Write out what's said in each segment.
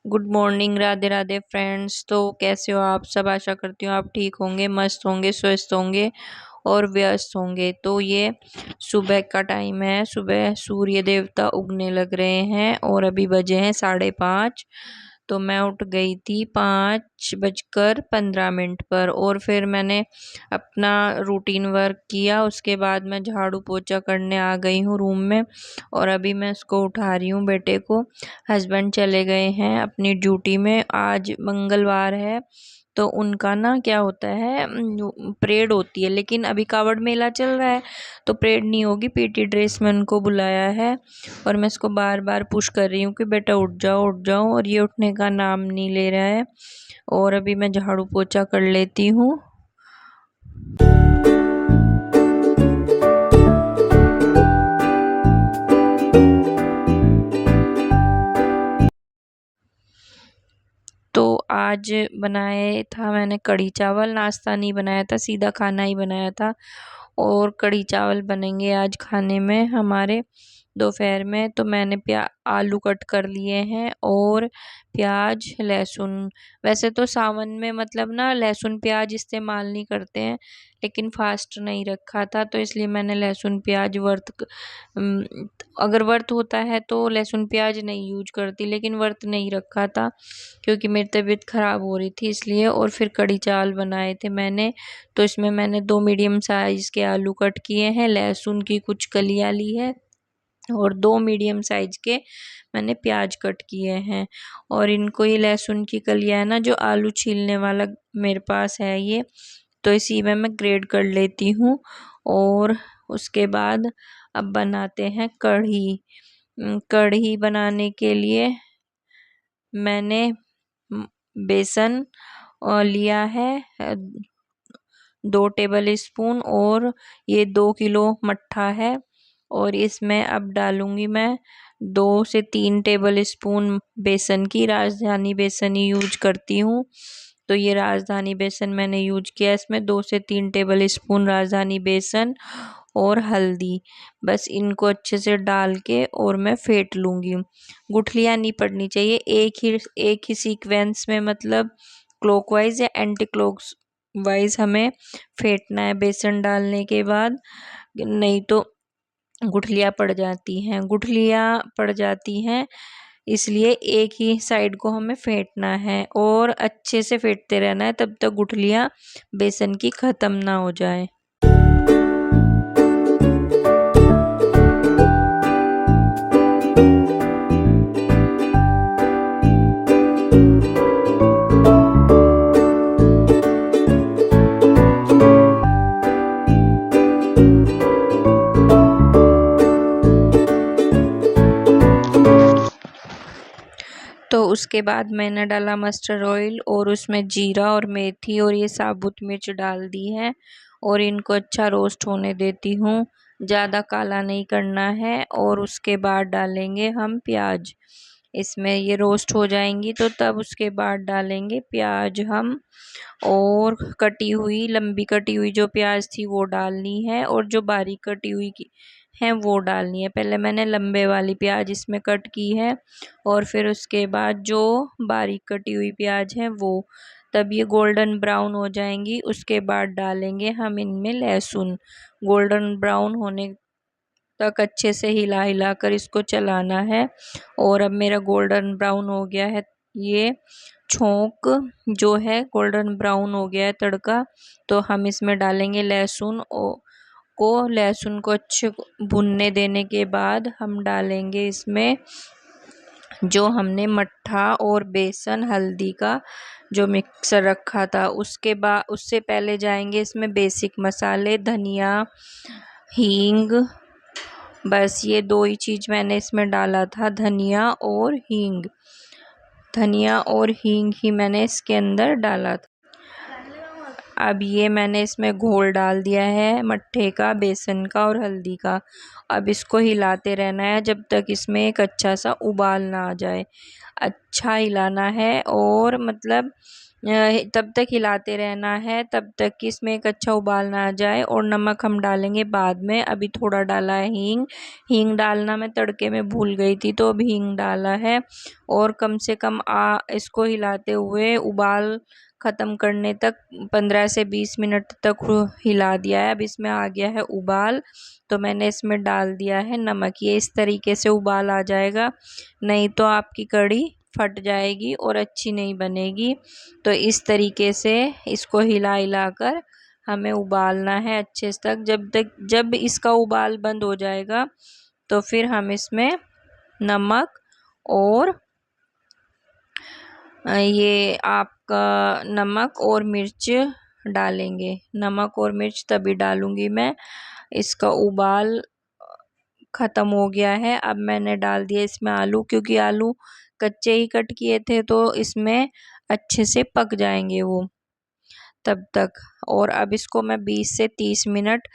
Good morning, Radhe Radhe friends. तो कैसे हो आप सब? आशा करती हूँ आप ठीक होंगे, मस्त होंगे, स्वस्थ होंगे और व्यस्त होंगे। तो ये सुबह का टाइम है, सुबह सूर्य देवता उगने लग रहे हैं और अभी बजे हैं 5:30। तो मैं उठ गई थी 5:15 पर और फिर मैंने अपना रूटीन वर्क किया। उसके बाद मैं झाड़ू पोछा करने आ गई हूँ रूम में और अभी मैं इसको उठा रही हूँ बेटे को। हस्बैंड चले गए हैं अपनी ड्यूटी में, आज मंगलवार है तो उनका ना क्या होता है, परेड होती है, लेकिन अभी कावड़ मेला चल रहा है तो परेड नहीं होगी। पीटी ड्रेस में उनको बुलाया है और मैं इसको बार बार पुश कर रही हूँ कि बेटा उठ जाओ उठ जाओ, और ये उठने का नाम नहीं ले रहा है। और अभी मैं झाड़ू पोछा कर लेती हूँ। तो आज बनाए था मैंने कढ़ी चावल। नाश्ता नहीं बनाया था, सीधा खाना ही बनाया था। और कढ़ी चावल बनेंगे आज खाने में हमारे दोपहर में। तो मैंने आलू कट कर लिए हैं और प्याज लहसुन। वैसे तो सावन में मतलब ना लहसुन प्याज इस्तेमाल नहीं करते हैं, लेकिन फास्ट नहीं रखा था तो इसलिए मैंने लहसुन प्याज अगर व्रत होता है तो लहसुन प्याज नहीं यूज करती, लेकिन व्रत नहीं रखा था क्योंकि मेरी तबीयत ख़राब हो रही थी इसलिए। और फिर कढ़ी चावल बनाए थे मैंने। तो इसमें मैंने 2 मीडियम साइज़ के आलू कट किए हैं, लहसुन की कुछ कलियाँ ली है और 2 मीडियम साइज के मैंने प्याज कट किए हैं। और इनको, ये लहसुन की कलियाँ है ना, जो आलू छीलने वाला मेरे पास है ये, तो इसी में मैं ग्रेड कर लेती हूँ। और उसके बाद अब बनाते हैं कढ़ी। कढ़ी बनाने के लिए मैंने बेसन लिया है 2 टेबल स्पून, और ये 2 किलो मट्ठा है। और इसमें अब डालूंगी मैं 2 से 3 टेबल स्पून बेसन की। राजधानी बेसन ही यूज करती हूँ, तो ये राजधानी बेसन मैंने यूज किया। इसमें 2 से 3 टेबल स्पून राजधानी बेसन और हल्दी। बस इनको अच्छे से डाल के और मैं फेंट लूँगी। गुठलियाँ नहीं पड़नी चाहिए, एक ही सीक्वेंस में, मतलब क्लॉकवाइज या एंटी क्लॉक वाइज हमें फेंटना है बेसन डालने के बाद, नहीं तो गुठलियाँ पड़ जाती हैं। इसलिए एक ही साइड को हमें फेंटना है और अच्छे से फेंटते रहना है तब तक गुठलियाँ बेसन की ख़त्म ना हो जाए। तो उसके बाद मैंने डाला मस्टर्ड ऑयल और उसमें जीरा और मेथी और ये साबुत मिर्च डाल दी है और इनको अच्छा रोस्ट होने देती हूँ। ज़्यादा काला नहीं करना है। और उसके बाद डालेंगे हम प्याज। इसमें ये रोस्ट हो जाएंगी तो तब उसके बाद डालेंगे प्याज हम। और लंबी कटी हुई जो प्याज थी वो डालनी है, और जो बारीक कटी हुई की है वो डालनी है। पहले मैंने लंबे वाली प्याज इसमें कट की है और फिर उसके बाद जो बारीक कटी हुई प्याज है वो। तब ये गोल्डन ब्राउन हो जाएंगी, उसके बाद डालेंगे हम इनमें लहसुन। गोल्डन ब्राउन होने तक अच्छे से हिला हिला कर इसको चलाना है। और अब मेरा गोल्डन ब्राउन हो गया है, ये छोंक जो है गोल्डन ब्राउन हो गया है तड़का। तो हम इसमें डालेंगे लहसुन को अच्छे भुनने देने के बाद हम डालेंगे इसमें जो हमने मट्ठा और बेसन हल्दी का जो मिक्सर रखा था। उसके बाद उससे पहले जाएंगे इसमें बेसिक मसाले, धनिया, हींग। बस ये 2 ही चीज़ मैंने इसमें डाला था, धनिया और हींग ही मैंने इसके अंदर डाला था। अब ये मैंने इसमें घोल डाल दिया है मट्ठे का, बेसन का और हल्दी का। अब इसको हिलाते रहना है जब तक इसमें एक अच्छा सा उबाल ना आ जाए। अच्छा हिलाना है और मतलब तब तक हिलाते रहना है, तब तक कि इसमें एक अच्छा उबाल ना आ जाए। और नमक हम डालेंगे बाद में, अभी थोड़ा डाला है हींग। हींग डालना मैं तड़के में भूल गई थी, तो अब हींग डाला है। और कम से कम इसको हिलाते हुए उबाल ख़त्म करने तक 15 से 20 मिनट तक हिला दिया है। अब इसमें आ गया है उबाल, तो मैंने इसमें डाल दिया है नमक। ये इस तरीके से उबाल आ जाएगा, नहीं तो आपकी कढ़ी फट जाएगी और अच्छी नहीं बनेगी। तो इस तरीके से इसको हिला हिला कर हमें उबालना है अच्छे तक। जब इसका उबाल बंद हो जाएगा तो फिर हम इसमें नमक और ये आपका नमक और मिर्च डालेंगे। नमक और मिर्च तभी डालूंगी मैं। इसका उबाल ख़त्म हो गया है। अब मैंने डाल दिया इसमें आलू, क्योंकि आलू कच्चे ही कट किए थे तो इसमें अच्छे से पक जाएंगे वो तब तक। और अब इसको मैं 20 से 30 मिनट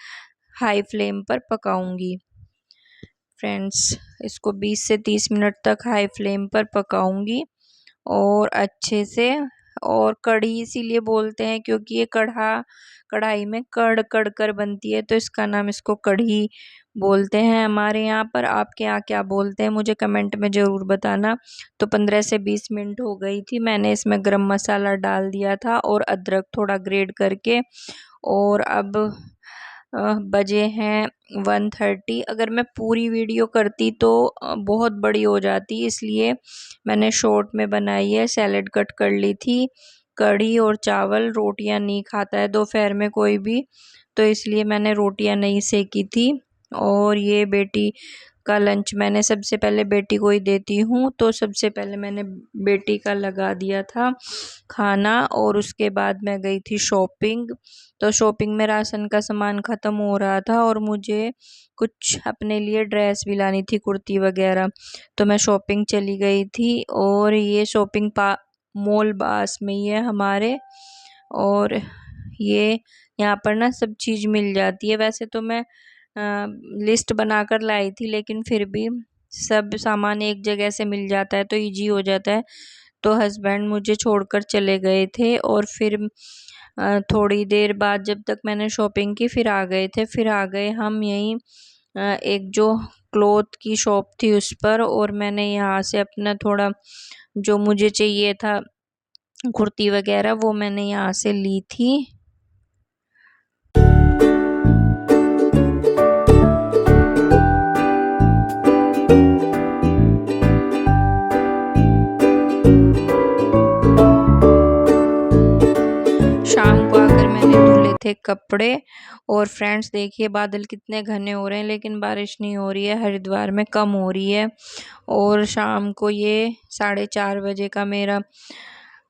हाई फ्लेम पर पकाऊंगी फ्रेंड्स। इसको 20 से 30 मिनट तक हाई फ्लेम पर पकाऊंगी और अच्छे से। और कढ़ी इसीलिए बोलते हैं क्योंकि ये कढ़ाई में कड़ कड़ कर बनती है, तो इसका नाम इसको कढ़ी बोलते हैं हमारे यहाँ पर। आपके यहाँ क्या बोलते हैं मुझे कमेंट में ज़रूर बताना। तो 15 से 20 मिनट हो गई थी, मैंने इसमें गरम मसाला डाल दिया था और अदरक थोड़ा ग्रेट करके। और अब बजे हैं 1:30। अगर मैं पूरी वीडियो करती तो बहुत बड़ी हो जाती, इसलिए मैंने शॉर्ट में बनाई है। सैलेड कट कर ली थी, कढ़ी और चावल। रोटियां नहीं खाता है दोपहर में कोई भी, तो इसलिए मैंने रोटियां नहीं सेकी थी। और ये बेटी का लंच मैंने सबसे पहले बेटी को ही देती हूँ, तो सबसे पहले मैंने बेटी का लगा दिया था खाना। और उसके बाद मैं गई थी शॉपिंग। तो शॉपिंग में राशन का सामान ख़त्म हो रहा था और मुझे कुछ अपने लिए ड्रेस भी लानी थी, कुर्ती वगैरह। तो मैं शॉपिंग चली गई थी। और ये शॉपिंग मॉल पास में ही है हमारे। और ये यहाँ पर ना सब चीज़ मिल जाती है। वैसे तो मैं लिस्ट बनाकर लाई थी, लेकिन फिर भी सब सामान एक जगह से मिल जाता है तो इजी हो जाता है। तो हस्बैंड मुझे छोड़कर चले गए थे और फिर थोड़ी देर बाद जब तक मैंने शॉपिंग की फिर आ गए थे। फिर आ गए हम यहीं एक जो क्लॉथ की शॉप थी उस पर। और मैंने यहाँ से अपना थोड़ा जो मुझे चाहिए था कुर्ती वगैरह वो मैंने यहाँ से ली थी। शाम को आकर मैंने धुले थे कपड़े। और फ्रेंड्स देखिए बादल कितने घने हो रहे हैं, लेकिन बारिश नहीं हो रही है, हरिद्वार में कम हो रही है। और शाम को ये 4:30 बजे का मेरा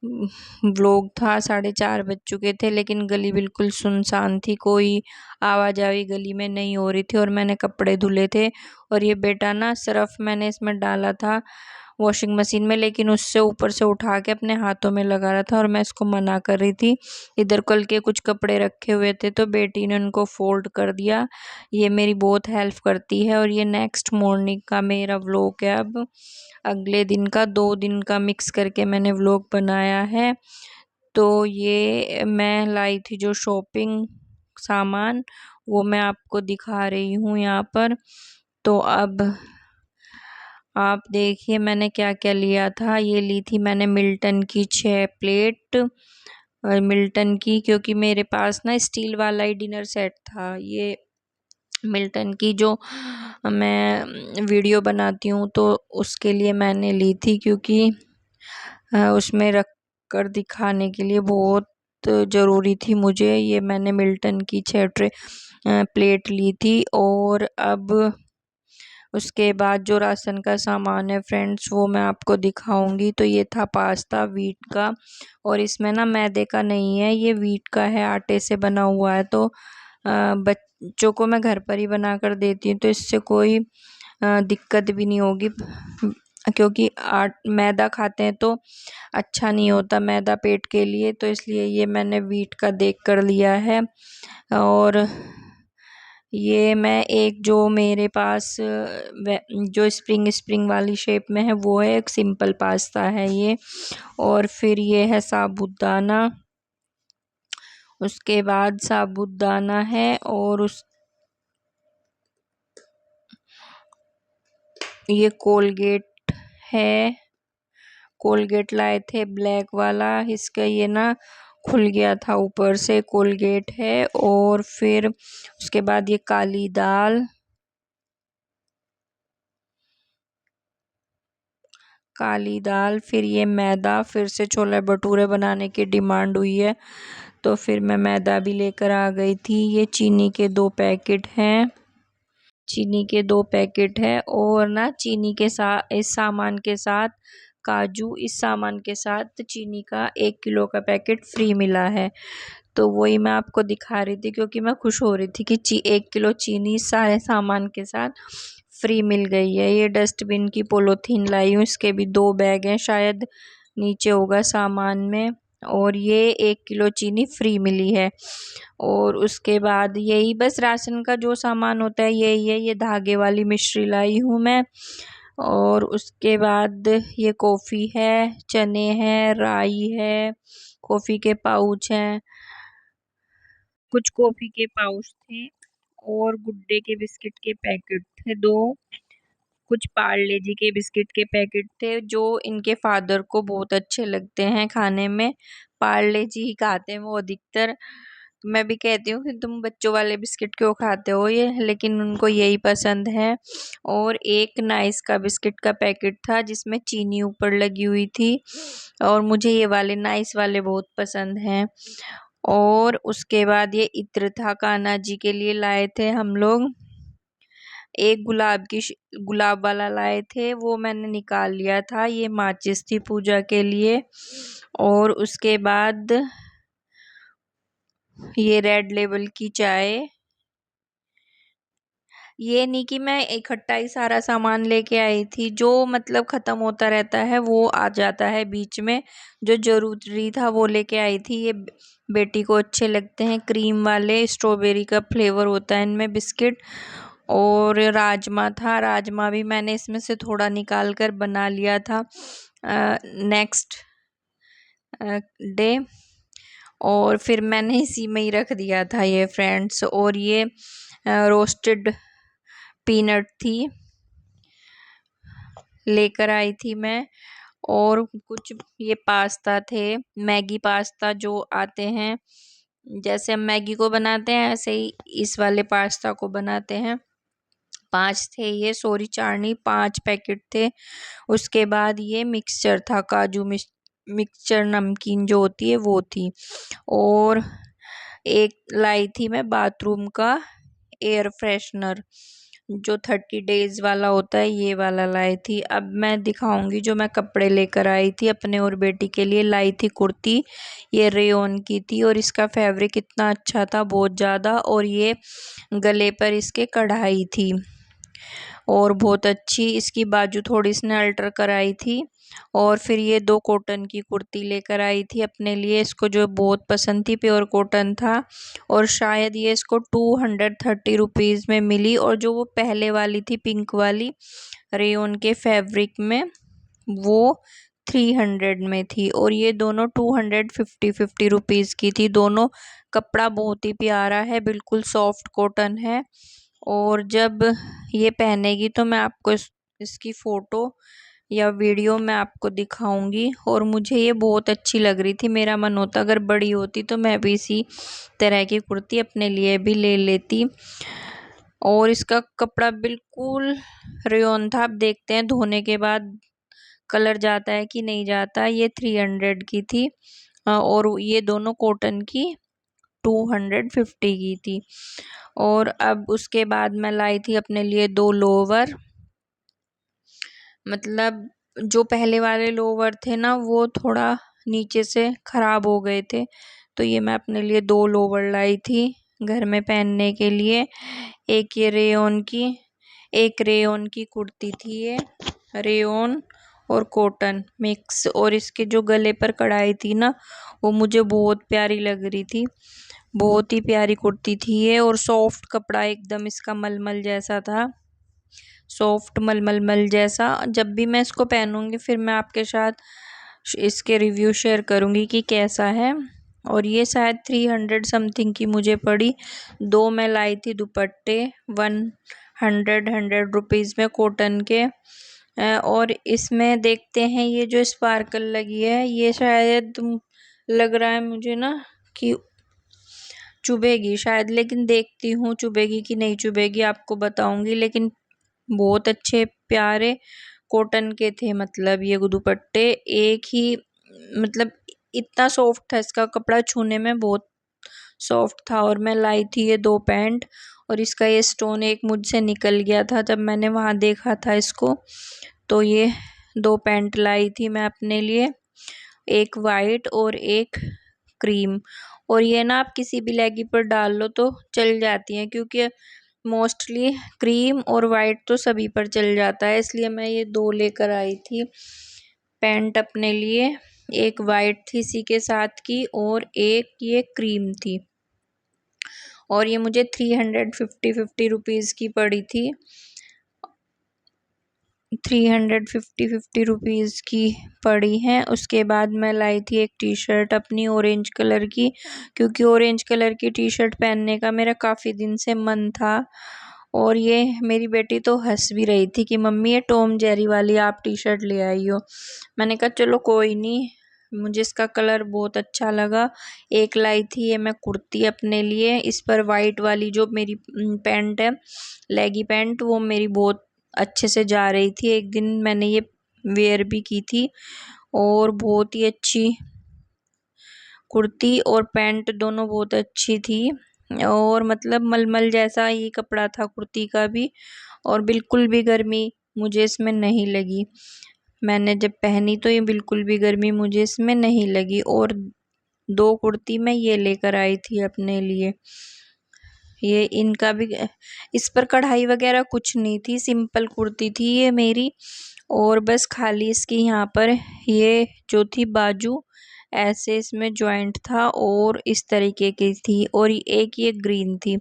व्लॉग था। 4:30 बज चुके थे, लेकिन गली बिल्कुल सुनसान थी, कोई आवाजाही गली में नहीं हो रही थी। और मैंने कपड़े धुले थे। और ये बेटा ना सर्फ मैंने इसमें डाला था वॉशिंग मशीन में, लेकिन उससे ऊपर से उठा के अपने हाथों में लगा रहा था और मैं इसको मना कर रही थी। इधर कल के कुछ कपड़े रखे हुए थे तो बेटी ने उनको फोल्ड कर दिया। ये मेरी बहुत हेल्प करती है। और ये नेक्स्ट मॉर्निंग का मेरा व्लॉग है। अब अगले दिन का 2 दिन का मिक्स करके मैंने व्लॉग बनाया है। तो ये मैं लाई थी जो शॉपिंग सामान, वो मैं आपको दिखा रही हूँ यहाँ पर। तो अब आप देखिए मैंने क्या क्या लिया था। ये ली थी मैंने मिल्टन की 6 प्लेट, मिल्टन की, क्योंकि मेरे पास ना स्टील वाला ही डिनर सेट था। ये मिल्टन की जो मैं वीडियो बनाती हूँ तो उसके लिए मैंने ली थी, क्योंकि उसमें रख कर दिखाने के लिए बहुत ज़रूरी थी मुझे। ये मैंने मिल्टन की 6 प्लेट ली थी। और अब उसके बाद जो राशन का सामान है फ्रेंड्स वो मैं आपको दिखाऊंगी। तो ये था पास्ता वीट का, और इसमें ना मैदे का नहीं है, ये वीट का है, आटे से बना हुआ है। तो बच्चों को मैं घर पर ही बना कर देती हूँ, तो इससे कोई दिक्कत भी नहीं होगी, क्योंकि मैदा खाते हैं तो अच्छा नहीं होता मैदा पेट के लिए। तो इसलिए ये मैंने वीट का देख कर लिया है। और ये मैं एक जो मेरे पास जो स्प्रिंग स्प्रिंग वाली शेप में है वो है, एक सिंपल पास्ता है ये। और फिर ये है साबूदाना, उसके बाद साबूदाना है और उस ये कोलगेट है, कोलगेट लाए थे ब्लैक वाला, इसका ये ना खुल गया था ऊपर से, कोलगेट है। और फिर उसके बाद ये काली दाल, काली दाल, फिर ये मैदा, फिर से छोले भटूरे बनाने की डिमांड हुई है तो फिर मैं मैदा भी लेकर आ गई थी। ये चीनी के 2 पैकेट हैं, चीनी के 2 पैकेट है। और ना चीनी के साथ, इस सामान के साथ काजू, इस सामान के साथ चीनी का 1 किलो का पैकेट फ्री मिला है। तो वही मैं आपको दिखा रही थी क्योंकि मैं खुश हो रही थी कि 1 किलो चीनी सारे सामान के साथ फ्री मिल गई है। ये डस्टबिन की पोलोथीन लाई हूँ, इसके भी 2 बैग हैं, शायद नीचे होगा सामान में। और ये 1 किलो चीनी फ्री मिली है। और उसके बाद यही बस राशन का जो सामान होता है यही है। ये धागे वाली मिश्री लाई हूँ मैं। और उसके बाद ये कॉफ़ी है, चने हैं, राई है, कॉफ़ी के पाउच हैं, कुछ कॉफ़ी के पाउच थे, और गुड्डे के बिस्किट के पैकेट थे 2, कुछ पार्ले जी के बिस्किट के पैकेट थे जो इनके फादर को बहुत अच्छे लगते हैं खाने में, पार्ले जी ही खाते हैं वो अधिकतर। मैं भी कहती हूँ कि तुम बच्चों वाले बिस्किट क्यों खाते हो ये, लेकिन उनको यही पसंद है। और एक नाइस का बिस्किट का पैकेट था जिसमें चीनी ऊपर लगी हुई थी, और मुझे ये वाले नाइस वाले बहुत पसंद हैं। और उसके बाद ये इत्र था, कान्हा जी के लिए लाए थे हम लोग। एक गुलाब वाला लाए थे, वो मैंने निकाल लिया था, ये माचिस थी पूजा के लिए। और उसके बाद ये रेड लेबल की चाय, ये नहीं कि मैं इकट्ठा ही सारा सामान लेके आई थी, जो मतलब खत्म होता रहता है वो आ जाता है बीच में, जो जरूरी था वो लेके आई थी। ये बेटी को अच्छे लगते हैं क्रीम वाले, स्ट्रॉबेरी का फ्लेवर होता है इनमें बिस्किट। और राजमा था, राजमा भी मैंने इसमें से थोड़ा निकाल कर बना लिया था नेक्स्ट डे, और फिर मैंने इसी में ही रख दिया था ये फ्रेंड्स। और ये रोस्टेड पीनट थी, लेकर आई थी मैं। और कुछ ये पास्ता थे, मैगी पास्ता जो आते हैं, जैसे हम मैगी को बनाते हैं ऐसे ही इस वाले पास्ता को बनाते हैं। 5 थे ये, सॉरी 4 नहीं, 5 पैकेट थे। उसके बाद ये मिक्सचर था, काजू मिक्सचर नमकीन जो होती है वो थी। और एक लाई थी मैं बाथरूम का एयर फ्रेशनर, जो 30 डेज वाला होता है, ये वाला लाई थी। अब मैं दिखाऊंगी जो मैं कपड़े लेकर आई थी अपने और बेटी के लिए। लाई थी कुर्ती, ये रेयॉन की थी और इसका फैब्रिक इतना अच्छा था, बहुत ज़्यादा। और ये गले पर इसके कढ़ाई थी और बहुत अच्छी, इसकी बाजू थोड़ी इसने अल्टर कराई थी। और फिर ये 2 कॉटन की कुर्ती लेकर आई थी अपने लिए, इसको जो बहुत पसंद थी, प्योर कॉटन था। और शायद ये इसको 230 रुपीज़ में मिली। और जो वो पहले वाली थी पिंक वाली रेयॉन के फैब्रिक में, वो 300 में थी। और ये दोनों 250 रुपीज़ की थी दोनों। कपड़ा बहुत ही प्यारा है, बिल्कुल सॉफ्ट कॉटन है। और जब ये पहनेगी तो मैं आपको इसकी फ़ोटो या वीडियो मैं आपको दिखाऊंगी। और मुझे ये बहुत अच्छी लग रही थी, मेरा मन होता अगर बड़ी होती तो मैं भी इसी तरह की कुर्ती अपने लिए भी ले लेती। और इसका कपड़ा बिल्कुल रेयॉन था। अब देखते हैं धोने के बाद कलर जाता है कि नहीं जाता। ये 300 की थी और ये दोनों कॉटन की 250 की थी। और अब उसके बाद मैं लाई थी अपने लिए 2 लोवर, मतलब जो पहले वाले लोवर थे ना वो थोड़ा नीचे से ख़राब हो गए थे, तो ये मैं अपने लिए 2 लोवर लाई थी घर में पहनने के लिए। एक ये रेयॉन की, एक रेयॉन की कुर्ती थी ये रेयॉन, और कॉटन मिक्स। और इसके जो गले पर कढ़ाई थी ना, वो मुझे बहुत प्यारी लग रही थी। बहुत ही प्यारी कुर्ती थी ये, और सॉफ्ट कपड़ा एकदम इसका मलमल जैसा था, सॉफ्ट मलमल जैसा। जब भी मैं इसको पहनूंगी फिर मैं आपके साथ इसके रिव्यू शेयर करूंगी कि कैसा है। और ये शायद 300 समथिंग की मुझे पड़ी। दो मैं लाई थी दुपट्टे 100 रुपीज़ में कॉटन के। और इसमें देखते हैं ये जो स्पार्कल लगी है, ये शायद लग रहा है मुझे ना कि चुभेगी शायद, लेकिन देखती हूँ चुभेगी कि नहीं चुभेगी, आपको बताऊंगी। लेकिन बहुत अच्छे प्यारे कॉटन के थे, मतलब ये दुपट्टे एक ही, मतलब इतना सॉफ्ट था इसका कपड़ा, छूने में बहुत सॉफ्ट था। और मैं लाई थी ये दो पैंट, और इसका ये स्टोन एक मुझसे निकल गया था जब मैंने वहाँ देखा था इसको। तो ये दो पैंट लाई थी मैं अपने लिए, एक वाइट और एक क्रीम। और ये ना आप किसी भी लेगी पर डाल लो तो चल जाती हैं, क्योंकि मोस्टली क्रीम और वाइट तो सभी पर चल जाता है, इसलिए मैं ये दो लेकर आई थी पैंट अपने लिए। एक वाइट थी इसी के साथ की, और एक ये क्रीम थी। और ये मुझे 350 रुपीज़ की पड़ी थी, 350 रुपीज़ की पड़ी हैं। उसके बाद मैं लाई थी एक टी शर्ट अपनी ऑरेंज कलर की, क्योंकि ऑरेंज कलर की टी शर्ट पहनने का मेरा काफ़ी दिन से मन था। और ये मेरी बेटी तो हंस भी रही थी कि मम्मी ये टॉम जेरी वाली आप टी शर्ट ले आई हो। मैंने कहा चलो कोई नहीं, मुझे इसका कलर बहुत अच्छा लगा। एक लाई थी ये मैं कुर्ती अपने लिए, इस पर वाइट वाली जो मेरी पैंट है, लेगी पैंट, वो मेरी बहुत अच्छे से जा रही थी। एक दिन मैंने ये वेयर भी की थी, और बहुत ही अच्छी कुर्ती और पैंट दोनों बहुत अच्छी थी। और मतलब मलमल जैसा ये कपड़ा था कुर्ती का भी, और बिल्कुल भी गर्मी मुझे इसमें नहीं लगी। मैंने जब पहनी तो ये बिल्कुल भी गर्मी मुझे इसमें नहीं लगी। और दो कुर्ती मैं ये लेकर आई थी अपने लिए। ये इनका भी, इस पर कढ़ाई वगैरह कुछ नहीं थी, सिंपल कुर्ती थी ये मेरी। और बस खाली इसकी यहाँ पर ये जो थी बाजू ऐसे इसमें जॉइंट था, और इस तरीके की थी। और एक ये ग्रीन थी,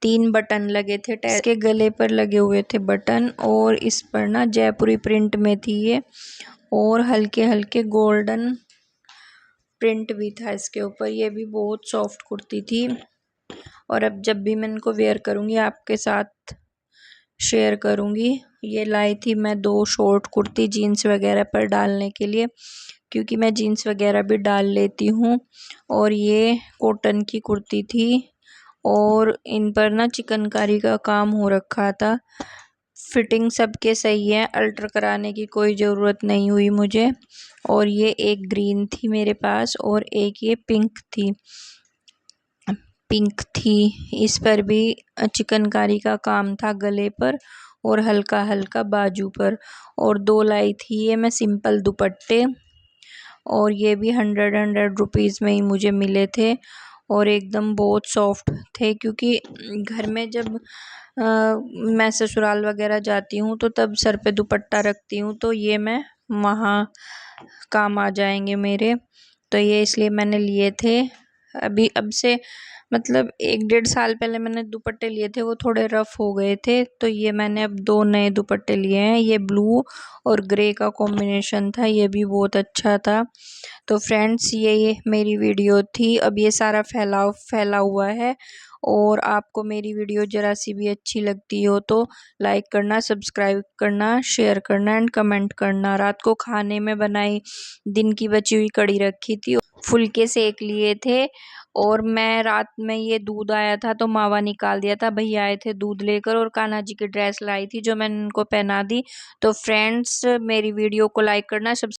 3 बटन लगे थे, इसके गले पर लगे हुए थे बटन। और इस पर ना जयपुरी प्रिंट में थी ये, और हल्के हल्के गोल्डन प्रिंट भी था इसके ऊपर। ये भी बहुत सॉफ्ट कुर्ती थी। और अब जब भी मैं इनको वेयर करूँगी आपके साथ शेयर करूँगी। ये लाई थी मैं 2 शॉर्ट कुर्ती जीन्स वगैरह पर डालने के लिए, क्योंकि मैं जीन्स वगैरह भी डाल लेती हूँ। और ये कॉटन की कुर्ती थी, और इन पर ना चिकनकारी का काम हो रखा था। फिटिंग सबके सही है, अल्टर कराने की कोई ज़रूरत नहीं हुई मुझे। और ये एक ग्रीन थी मेरे पास, और एक ये पिंक थी। इस पर भी चिकनकारी का काम था गले पर, और हल्का हल्का बाजू पर। और 2 लाई थी ये मैं सिंपल दुपट्टे, और ये भी 100 रुपीज़ में ही मुझे मिले थे। और एकदम बहुत सॉफ्ट थे, क्योंकि घर में जब मैं ससुराल वगैरह जाती हूँ तो तब सर पे दुपट्टा रखती हूँ, तो ये मैं वहाँ काम आ जाएंगे मेरे। तो ये इसलिए मैंने लिए थे। अभी अब से मतलब 1-1.5 साल पहले मैंने दुपट्टे लिए थे, वो थोड़े रफ़ हो गए थे, तो ये मैंने अब 2 नए दुपट्टे लिए हैं। ये ब्लू और ग्रे का कॉम्बिनेशन था, ये भी बहुत अच्छा था। तो फ्रेंड्स ये मेरी वीडियो थी। अब ये सारा फैला हुआ है। और आपको मेरी वीडियो ज़रा सी भी अच्छी लगती हो तो लाइक करना, सब्सक्राइब करना, शेयर करना एंड कमेंट करना। रात को खाने में बनाई दिन की बची हुई कड़ी रखी थी, फुलके सेक लिए थे। और मैं रात में ये दूध आया था तो मावा निकाल दिया था, भैया आए थे दूध लेकर, और कान्हा जी की ड्रेस लाई थी जो मैंने उनको पहना दी। तो फ्रेंड्स मेरी वीडियो को लाइक करना,